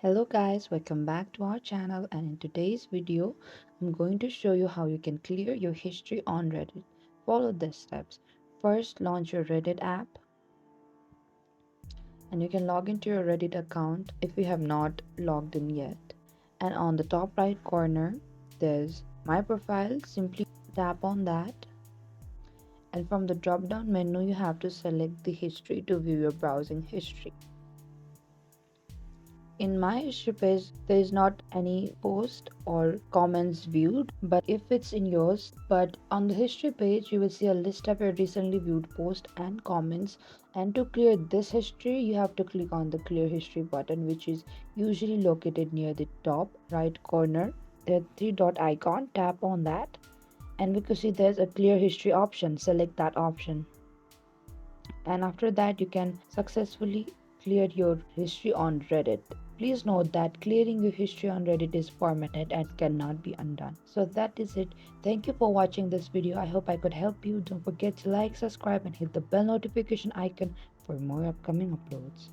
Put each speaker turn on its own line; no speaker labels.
Hello guys, welcome back to our channel, and in today's video I'm going to show you how you can clear your history on Reddit. Follow these steps. First, launch your Reddit app and you can log into your Reddit account if you have not logged in yet. And on the top right corner there's my profile. Simply tap on that, and from the drop down menu you have to select the history to view your browsing history. In my history page, there is not any post or comments viewed, but if it's in yours, but on the history page, you will see a list of your recently viewed posts and comments. And to clear this history, you have to click on the clear history button, which is usually located near the top right corner. The three dot icon, tap on that, and we could see there's a clear history option. Select that option, and after that you can successfully clear your history on Reddit. Please note that clearing your history on Reddit is permanent and cannot be undone. So that is it. Thank you for watching this video. I hope I could help you. Don't forget to like, subscribe, and hit the bell notification icon for more upcoming uploads.